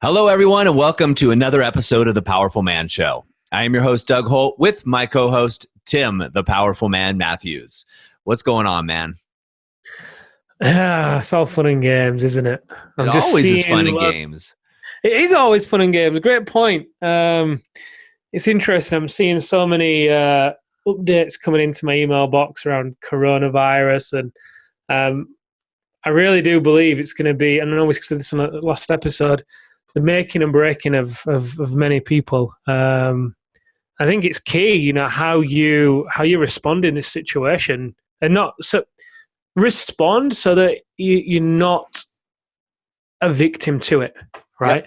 Hello, everyone, and welcome to another episode of The Powerful Man Show. I am your host, Doug Holt, with my co-host, Tim, the Powerful Man Matthews. What's going on, man? It's all fun and games, isn't it? It always is fun and games. It is always fun and games. Great point. It's interesting. I'm seeing so many updates coming into my email box around coronavirus, and I really do believe it's going to be, and I know we said this in the last episode, the making and breaking of many people. I think it's key, how you respond in this situation, and not so respond so that you're not a victim to it, right?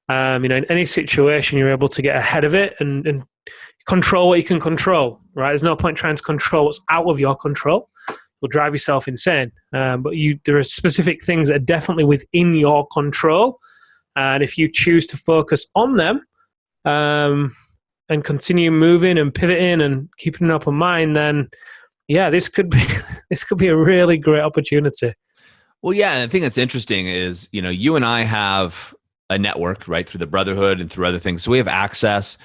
Yep. In any situation, you're able to get ahead of it and control what you can control, right? There's no point trying to control what's out of your control. You'll drive yourself insane. But there are specific things that are definitely within your control. And if you choose to focus on them and continue moving and pivoting and keeping an open mind, then this could be a really great opportunity. Well, yeah, and the thing that's interesting is, you and I have a network, right, through the Brotherhood and through other things. So we have access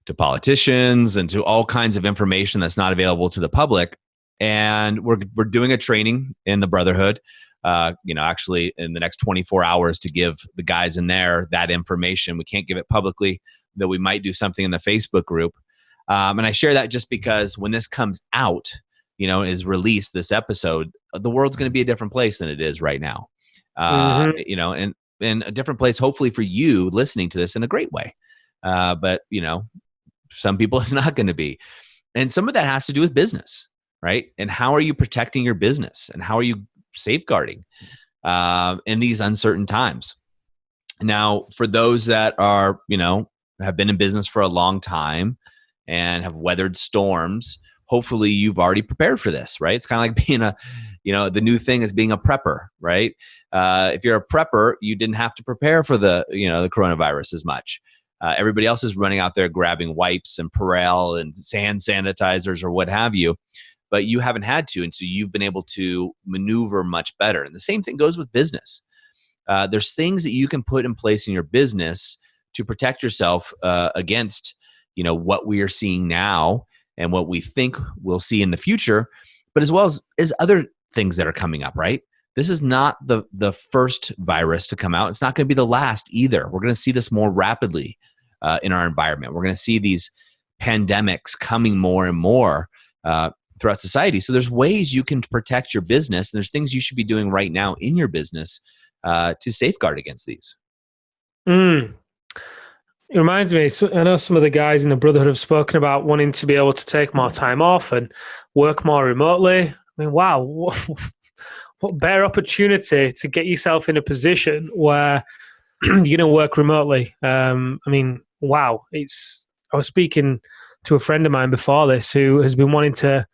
to politicians and to all kinds of information that's not available to the public. And we're doing a training in the Brotherhood, actually in the next 24 hours to give the guys in there that information. We can't give it publicly, though we might do something in the Facebook group. And I share that just because when this comes out, is released, this episode, the world's going to be a different place than it is right now. And a different place, hopefully for you listening to this in a great way. But some people it's not going to be. And some of that has to do with business, right? And how are you protecting your business? And how are you safeguarding in these uncertain times? Now, for those that are, have been in business for a long time and have weathered storms, hopefully you've already prepared for this, right? It's kind of like being the new thing is being a prepper, right? If you're a prepper, you didn't have to prepare for the coronavirus as much. Everybody else is running out there grabbing wipes and Purell and hand sanitizers or what have you, but you haven't had to. And so you've been able to maneuver much better. And the same thing goes with business. There's things that you can put in place in your business to protect yourself against, what we are seeing now and what we think we'll see in the future, but as well as other things that are coming up, right? This is not the first virus to come out. It's not going to be the last either. We're going to see this more rapidly in our environment. We're going to see these pandemics coming more and more throughout society. So there's ways you can protect your business, and there's things you should be doing right now in your business to safeguard against these. It reminds me, I know some of the guys in the Brotherhood have spoken about wanting to be able to take more time off and work more remotely. I mean, wow, what better opportunity to get yourself in a position where you're going to work remotely. Wow. I was speaking to a friend of mine before this who has been wanting to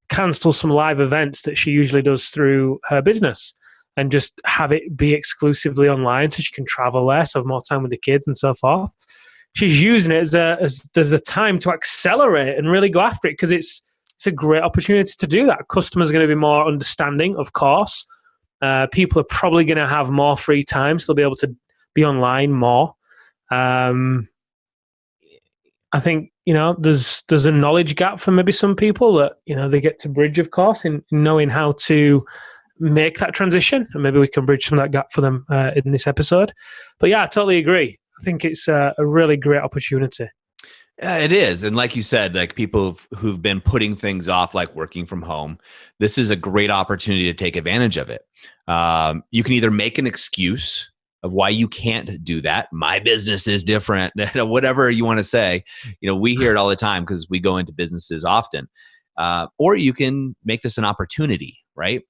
cancel some live events that she usually does through her business and just have it be exclusively online so she can travel less, have more time with the kids and so forth. She's using it as a time to accelerate and really go after it because it's a great opportunity to do that. Customers are going to be more understanding, of course. People are probably going to have more free time, so they'll be able to be online more. I think, there's a knowledge gap for maybe some people that, they get to bridge, of course, in knowing how to make that transition. And maybe we can bridge some of that gap for them in this episode. But yeah, I totally agree. I think it's a really great opportunity. It is. And like you said, like people who've been putting things off, like working from home, this is a great opportunity to take advantage of it. You can either make an excuse of why you can't do that. My business is different, whatever you want to say. We hear it all the time because we go into businesses often. Or you can make this an opportunity, right?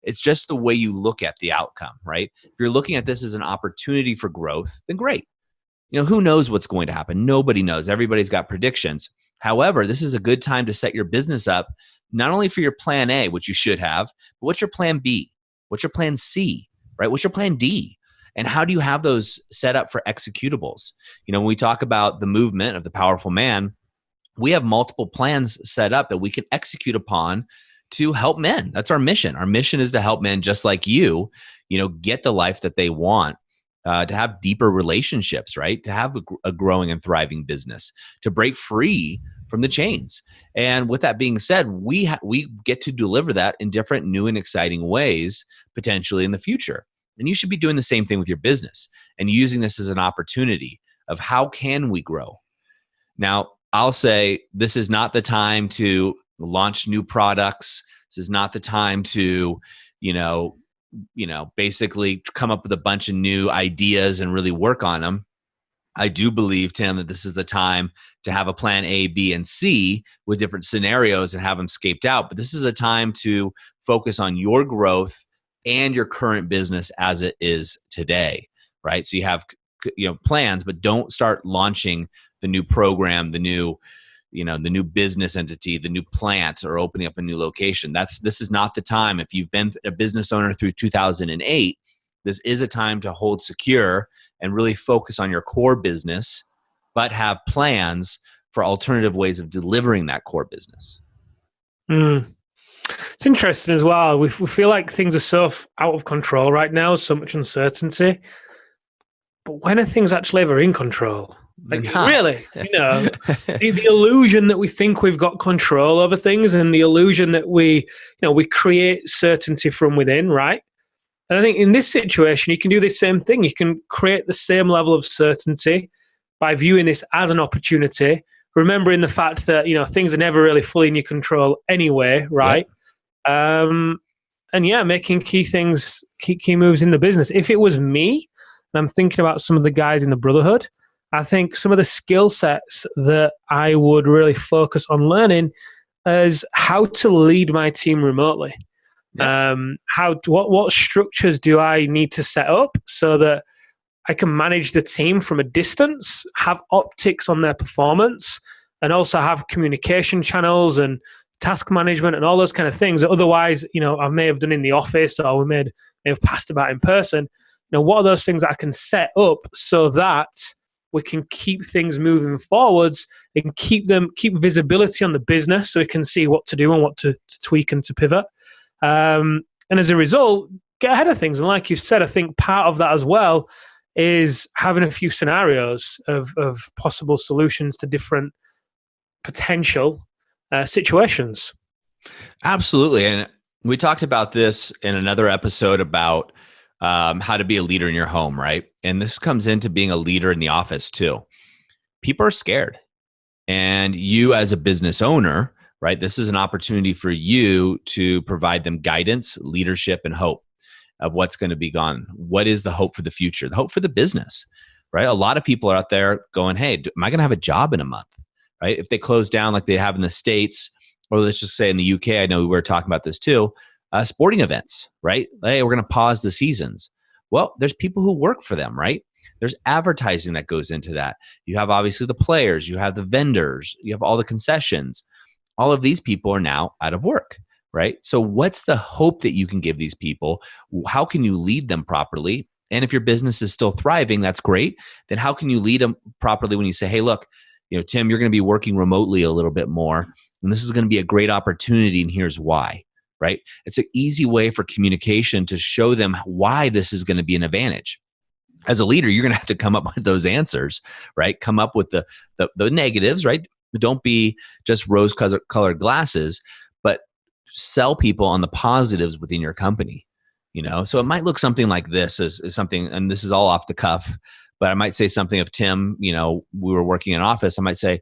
It's just the way you look at the outcome, right? If you're looking at this as an opportunity for growth, then great. Who knows what's going to happen? Nobody knows. Everybody's got predictions. However, this is a good time to set your business up, not only for your plan A, which you should have, but what's your plan B? What's your plan C, right? What's your plan D? And how do you have those set up for executables? When we talk about the movement of the powerful man, we have multiple plans set up that we can execute upon to help men. That's our mission. Our mission is to help men just like you, get the life that they want. to have deeper relationships, right? To have a growing and thriving business, to break free from the chains. And with that being said, we get to deliver that in different new and exciting ways, potentially in the future. And you should be doing the same thing with your business and using this as an opportunity of how can we grow? Now, I'll say this is not the time to launch new products. This is not the time to, basically come up with a bunch of new ideas and really work on them. I do believe, Tim, that this is the time to have a plan A, B, and C with different scenarios and have them scaped out. But this is a time to focus on your growth and your current business as it is today, right? So you have plans, but don't start launching the new program, the new business entity, the new plant, or opening up a new location. This is not the time. If you've been a business owner through 2008, this is a time to hold secure and really focus on your core business, but have plans for alternative ways of delivering that core business. It's interesting as well. We feel like things are so out of control right now, so much uncertainty. But when are things actually ever in control? Like, really, the illusion that we think we've got control over things, and the illusion that we create certainty from within, right? And I think in this situation, you can do the same thing. You can create the same level of certainty by viewing this as an opportunity, remembering the fact that things are never really fully in your control anyway, right? Yep. Making key moves in the business. If it was me, and I'm thinking about some of the guys in the Brotherhood, I think some of the skill sets that I would really focus on learning is how to lead my team remotely. Yeah. What structures do I need to set up so that I can manage the team from a distance, have optics on their performance, and also have communication channels and task management and all those kind of things that otherwise, I may have done in the office or we may have passed about in person. What are those things that I can set up so that we can keep things moving forwards and keep visibility on the business so we can see what to do and what to tweak and to pivot. And as a result, get ahead of things. And like you said, I think part of that as well is having a few scenarios of possible solutions to different potential situations. Absolutely. And we talked about this in another episode about how to be a leader in your home, right? And this comes into being a leader in the office too. People are scared. And you as a business owner, right? This is an opportunity for you to provide them guidance, leadership, and hope of what's going to be gone. What is the hope for the future? The hope for the business, right? A lot of people are out there going, hey, am I going to have a job in a month, right? If they close down like they have in the States, or let's just say in the UK, I know we were talking about this too, sporting events, right? Hey, we're going to pause the seasons. Well, there's people who work for them, right? There's advertising that goes into that. You have obviously the players, you have the vendors, you have all the concessions. All of these people are now out of work, right? So what's the hope that you can give these people? How can you lead them properly? And if your business is still thriving, that's great. Then how can you lead them properly when you say, hey, look, Tim, you're going to be working remotely a little bit more, and this is going to be a great opportunity, and here's why, right? It's an easy way for communication to show them why this is going to be an advantage. As a leader, you're going to have to come up with those answers, right? Come up with the negatives, right? Don't be just rose-colored glasses, but sell people on the positives within your company. So it might look something like this as something, and this is all off the cuff, but I might say something of Tim. We were working in office. I might say,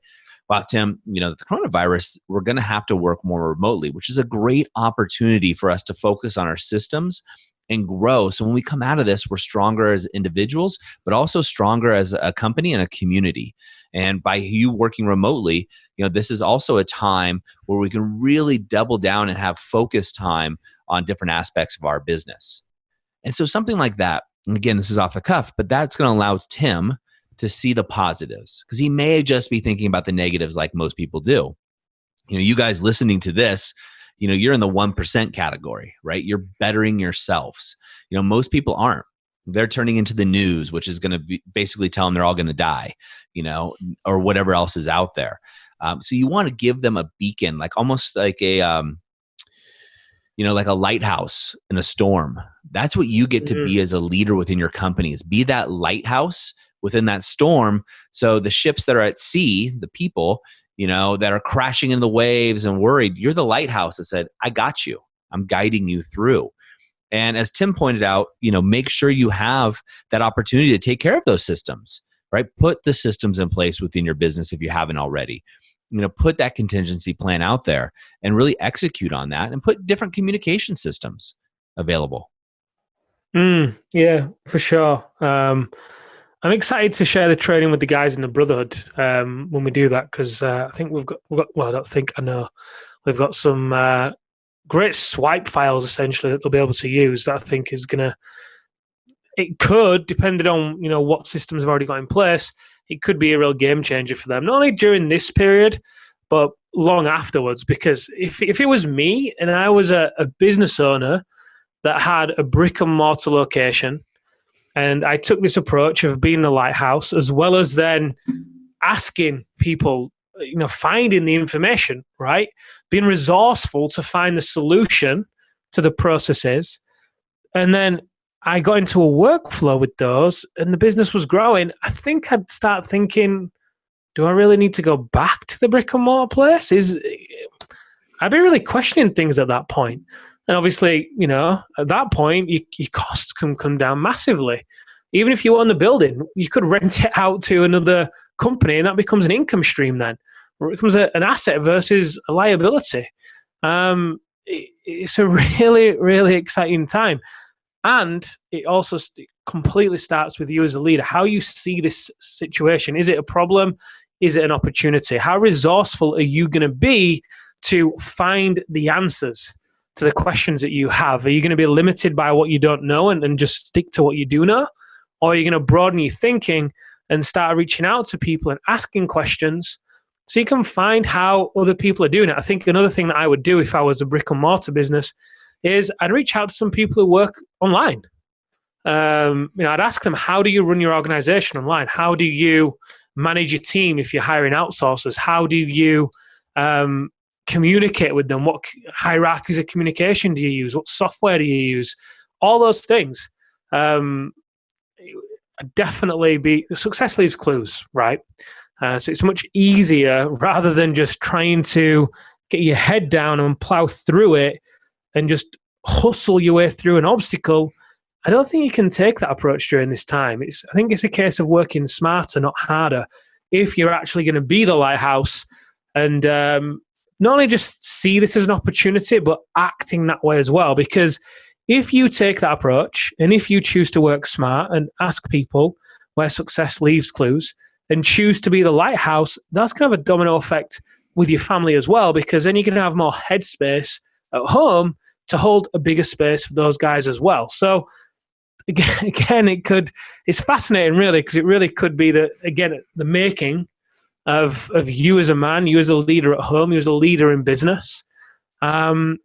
wow, Tim, the coronavirus, we're going to have to work more remotely, which is a great opportunity for us to focus on our systems and grow. So when we come out of this, we're stronger as individuals, but also stronger as a company and a community. And by you working remotely, this is also a time where we can really double down and have focus time on different aspects of our business. And so something like that, and again, this is off the cuff, but that's going to allow Tim to see the positives, because he may just be thinking about the negatives like most people do. You guys listening to this, you're in the 1% category, right? You're bettering yourselves. Most people aren't. They're turning into the news, which is going to be basically tell them they're all going to die, or whatever else is out there. So you want to give them a beacon, like almost like a like a lighthouse in a storm. That's what you get to Mm. be as a leader within your companies. Be that lighthouse within that storm. So the ships that are at sea, the people, that are crashing in the waves and worried, you're the lighthouse that said, I got you. I'm guiding you through. And as Tim pointed out, make sure you have that opportunity to take care of those systems, right? Put the systems in place within your business if you haven't already. Put that contingency plan out there and really execute on that, and put different communication systems available. Yeah, for sure. I'm excited to share the training with the guys in the Brotherhood when we do that, because I think we've got, well, I don't think, I know we've got some great swipe files essentially that they'll be able to use that I think is going to, it could, depending on, what systems have already got in place, it could be a real game changer for them, not only during this period, but long afterwards. Because if it was me and I was a business owner that had a brick and mortar location, and I took this approach of being the lighthouse, as well as then asking people, finding the information, right? Being resourceful to find the solution to the processes. And then I got into a workflow with those and the business was growing. I think I'd start thinking, do I really need to go back to the brick and mortar place? I'd be really questioning things at that point. And obviously, at that point, your costs can come down massively. Even if you own the building, you could rent it out to another company, and that becomes an income stream then. Or it becomes an asset versus a liability. It's a really, really exciting time. And it also completely starts with you as a leader, how you see this situation. Is it a problem? Is it an opportunity? How resourceful are you going to be to find the answers to the questions that you have? Are you going to be limited by what you don't know and just stick to what you do know? Or are you going to broaden your thinking and start reaching out to people and asking questions so you can find how other people are doing it? I think another thing that I would do if I was a brick and mortar business is I'd reach out to some people who work online. I'd ask them, how do you run your organization online? How do you manage your team if you're hiring outsourcers? How do you communicate with them? What hierarchies of communication do you use? What software do you use? All those things. Definitely success leaves clues, right? So it's much easier, rather than just trying to get your head down and plow through it and just hustle your way through an obstacle. I don't think you can take that approach during this time. I think it's a case of working smarter, not harder, if you're actually going to be the lighthouse and not only just see this as an opportunity, but acting that way as well. Because if you take that approach and if you choose to work smart and ask people where success leaves clues and choose to be the lighthouse, that's going to have a domino effect with your family as well, because then you can have more headspace at home to hold a bigger space for those guys as well. So again, it's fascinating really, because it really could be the making of you as a man, you as a leader at home, you as a leader in business, and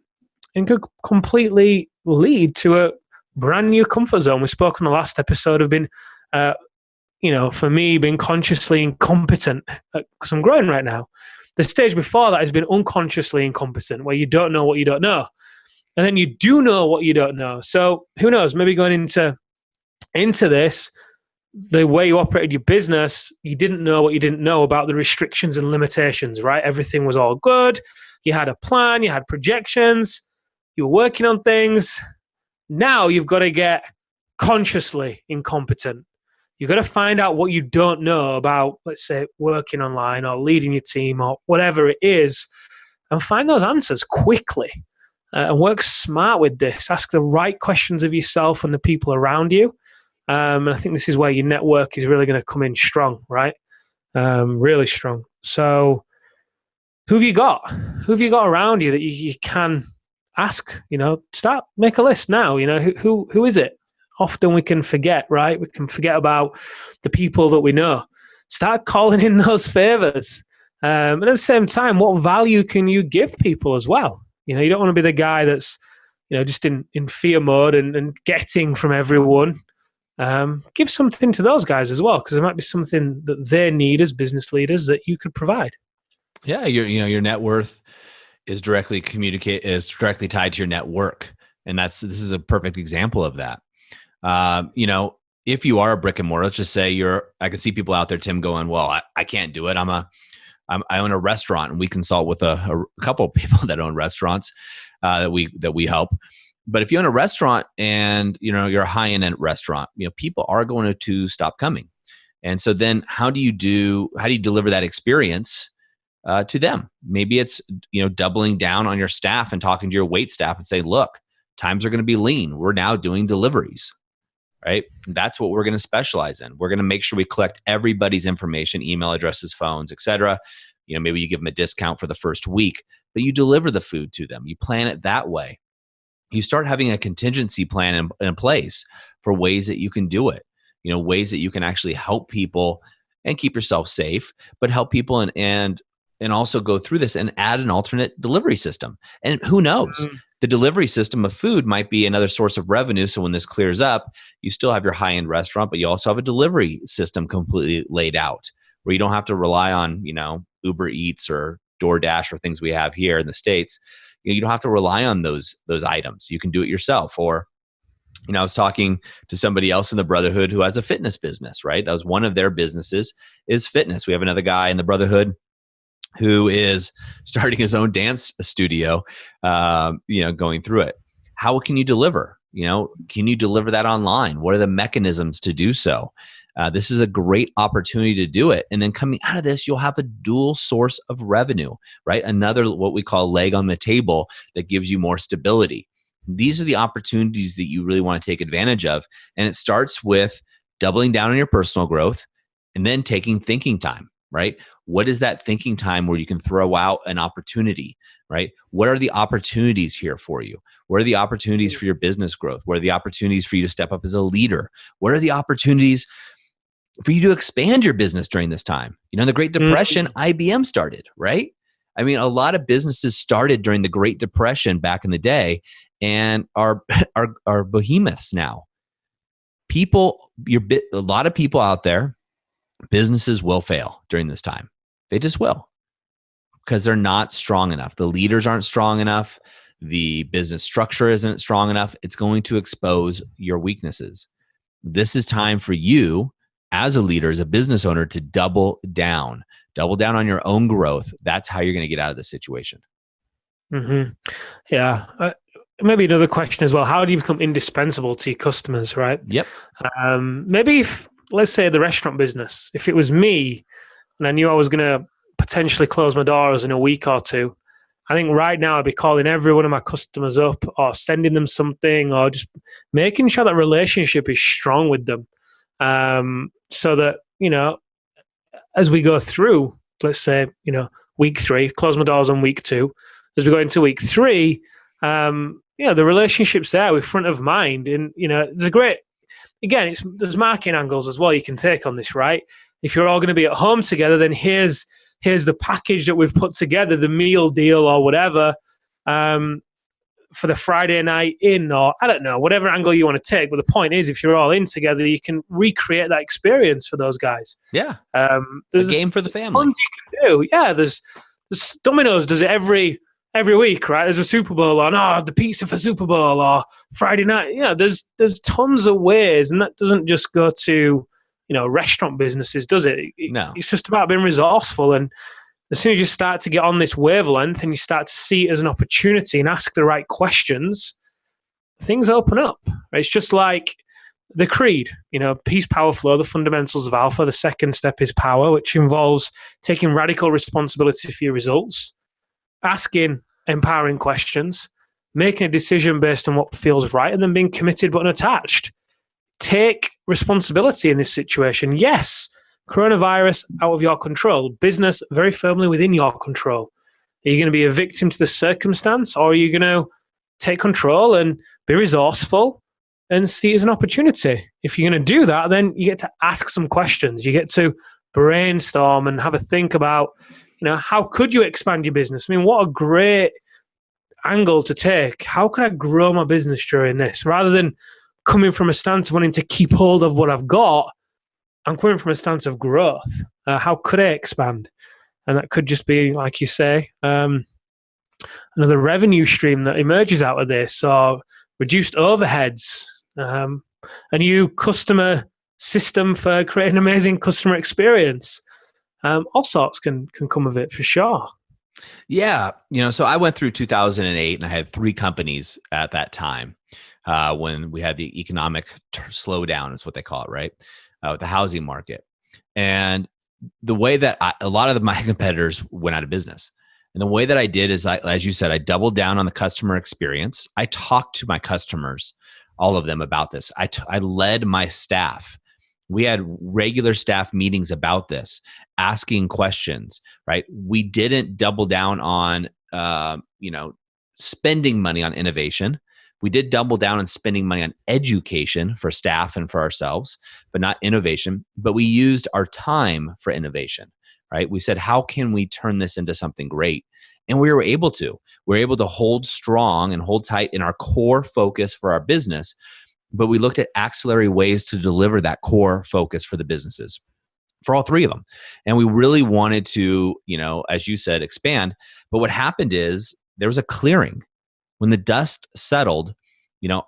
could completely lead to a brand new comfort zone. We spoke on the last episode of being, for me, being consciously incompetent, because I'm growing right now. The stage before that has been unconsciously incompetent, where you don't know what you don't know. And then you do know what you don't know. So who knows, maybe going into this, the way you operated your business, you didn't know what you didn't know about the restrictions and limitations, right? Everything was all good. You had a plan, you had projections, you were working on things. Now you've got to get consciously incompetent. You've got to find out what you don't know about, let's say, working online or leading your team or whatever it is, and find those answers quickly and work smart with this. Ask the right questions of yourself and the people around you. And I think this is where your network is really going to come in strong, right? Really strong. So who have you got? Who have you got around you that you can ask? Make a list now. Who is it? Often we can forget, right? We can forget about the people that we know. Start calling in those favors. And at the same time, what value can you give people as well? You don't want to be the guy that's, just in fear mode and getting from everyone. Give something to those guys as well, because there might be something that they need as business leaders that you could provide. Yeah, your net worth is directly tied to your network. And this is a perfect example of that. If you are a brick and mortar, let's just say I can see people out there, Tim, going, well, I can't do it. I own a restaurant, and we consult with a couple of people that own restaurants that we help. But if you own a restaurant and you're a high-end restaurant, people are going to stop coming. And so then how do you deliver that experience to them? Maybe it's doubling down on your staff and talking to your wait staff and say, look, times are going to be lean. We're now doing deliveries. Right? That's what we're going to specialize in. We're going to make sure we collect everybody's information, email addresses, phones, etc. Maybe you give them a discount for the first week, but you deliver the food to them. You plan it that way. You start having a contingency plan in place for ways that you can do it. Ways that you can actually help people and keep yourself safe, but help people and also go through this and add an alternate delivery system. And who knows? The delivery system of food might be another source of revenue. So when this clears up, you still have your high-end restaurant, but you also have a delivery system completely laid out where you don't have to rely on, Uber Eats or DoorDash or things we have here in the States. You don't have to rely on those items. You can do it yourself. Or, I was talking to somebody else in the Brotherhood who has a fitness business, right? That was one of their businesses is fitness. We have another guy in the Brotherhood who is starting his own dance studio, going through it. How can you deliver? Can you deliver that online? What are the mechanisms to do so? This is a great opportunity to do it. And then coming out of this, you'll have a dual source of revenue, right? Another, what we call leg on the table that gives you more stability. These are the opportunities that you really want to take advantage of. And it starts with doubling down on your personal growth and then taking thinking time. Right? What is that thinking time where you can throw out an opportunity, right? What are the opportunities here for you? What are the opportunities for your business growth? What are the opportunities for you to step up as a leader? What are the opportunities for you to expand your business during this time? In the Great Depression, IBM started, right? I mean, a lot of businesses started during the Great Depression back in the day and are behemoths now. A lot of people out there, businesses will fail during this time. They just will, because they're not strong enough. The leaders aren't strong enough. The business structure isn't strong enough. It's going to expose your weaknesses. This is time for you as a leader, as a business owner, to double down on your own growth. That's how you're going to get out of this situation. Mm-hmm. Yeah. Maybe another question as well. How do you become indispensable to your customers, right? Yep. Maybe let's say the restaurant business, if it was me and I knew I was going to potentially close my doors in a week or two, I think right now I'd be calling every one of my customers up or sending them something or just making sure that relationship is strong with them. So that, as we go through, let's say, week 3, close my doors on week 2. As we go into week 3, the relationship's there, we're front of mind. And, there's a great, again, there's marketing angles as well you can take on this, right? If you're all going to be at home together, then here's the package that we've put together, the meal deal or whatever, for the Friday night in, or I don't know, whatever angle you want to take. But the point is, if you're all in together, you can recreate that experience for those guys. Yeah. There's a game for the family. You can do. Yeah, there's Domino's does it every week, right? There's a Super Bowl on, the pizza for Super Bowl or Friday night. There's tons of ways, and that doesn't just go to, restaurant businesses, does it? No. It's just about being resourceful. And as soon as you start to get on this wavelength and you start to see it as an opportunity and ask the right questions, things open up. It's just like the creed, peace, power, flow, the fundamentals of alpha. The second step is power, which involves taking radical responsibility for your results, asking empowering questions, making a decision based on what feels right, and then being committed but unattached. Take responsibility in this situation. Yes, coronavirus out of your control. Business very firmly within your control. Are you going to be a victim to the circumstance, or are you going to take control and be resourceful and see it as an opportunity? If you're going to do that, then you get to ask some questions. You get to brainstorm and have a think about, how could you expand your business? I mean, what a great angle to take. How can I grow my business during this? Rather than coming from a stance of wanting to keep hold of what I've got, I'm coming from a stance of growth. How could I expand? And that could just be, like you say, another revenue stream that emerges out of this, or reduced overheads, a new customer system for creating amazing customer experience. All sorts can come of it for sure. Yeah. So I went through 2008 and I had 3 companies at that time when we had the economic slowdown is what they call it, right? With the housing market. And the way that a lot of my competitors went out of business. And the way that I did is, as you said, I doubled down on the customer experience. I talked to my customers, all of them, about this. I led my staff. We had regular staff meetings about this, asking questions, right? We didn't double down on, spending money on innovation. We did double down on spending money on education for staff and for ourselves, but not innovation. But we used our time for innovation, right? We said, how can we turn this into something great? And we were able to. We were able to hold strong and hold tight in our core focus for our business. But we looked at auxiliary ways to deliver that core focus for the businesses, for all 3 of them. And we really wanted to, as you said, expand. But what happened is there was a clearing. When the dust settled,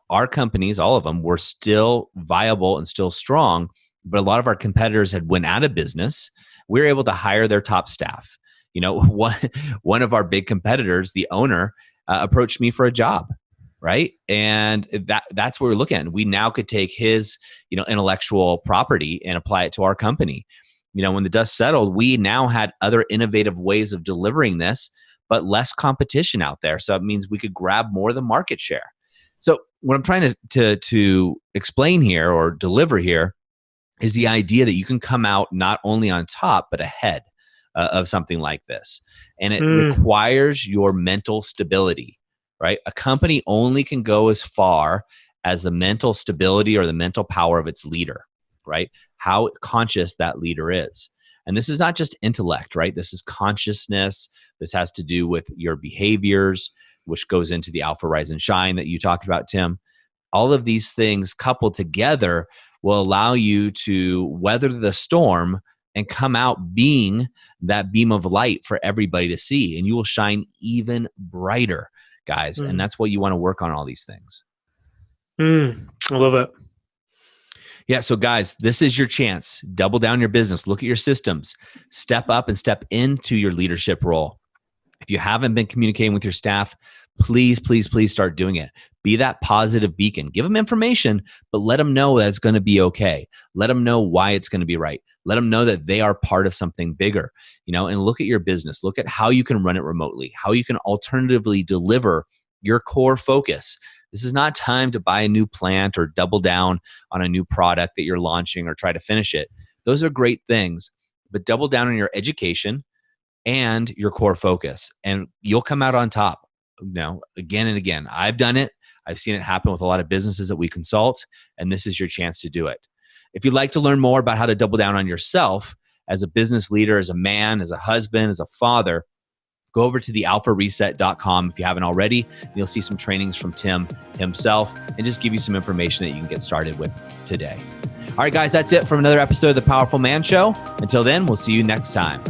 our companies, all of them, were still viable and still strong, but a lot of our competitors had went out of business. We were able to hire their top staff. One of our big competitors, the owner, approached me for a job, right? And that's what we're looking at. We now could take his, intellectual property and apply it to our company. When the dust settled, we now had other innovative ways of delivering this, but less competition out there. So it means we could grab more of the market share. So what I'm trying to explain here or deliver here is the idea that you can come out not only on top, but ahead of something like this. And it requires your mental stability, right? A company only can go as far as the mental stability or the mental power of its leader, right? How conscious that leader is. And this is not just intellect, right? This is consciousness. This has to do with your behaviors, which goes into the Alpha Rise and Shine that you talked about, Tim. All of these things coupled together will allow you to weather the storm and come out being that beam of light for everybody to see. And you will shine even brighter, guys. And that's what you want to work on, all these things. I love it. Yeah. So guys, this is your chance. Double down your business. Look at your systems. Step up and step into your leadership role. If you haven't been communicating with your staff, please, please, please start doing it. Be that positive beacon. Give them information, but let them know that it's going to be okay. Let them know why it's going to be right. Let them know that they are part of something bigger, and look at your business. Look at how you can run it remotely, how you can alternatively deliver your core focus. This is not time to buy a new plant or double down on a new product that you're launching or try to finish it. Those are great things, but double down on your education and your core focus, and you'll come out on top. Again and again. I've done it. I've seen it happen with a lot of businesses that we consult, and this is your chance to do it. If you'd like to learn more about how to double down on yourself as a business leader, as a man, as a husband, as a father, go over to thealphareset.com if you haven't already. You'll see some trainings from Tim himself and just give you some information that you can get started with today. All right, guys, that's it from another episode of The Powerful Man Show. Until then, we'll see you next time.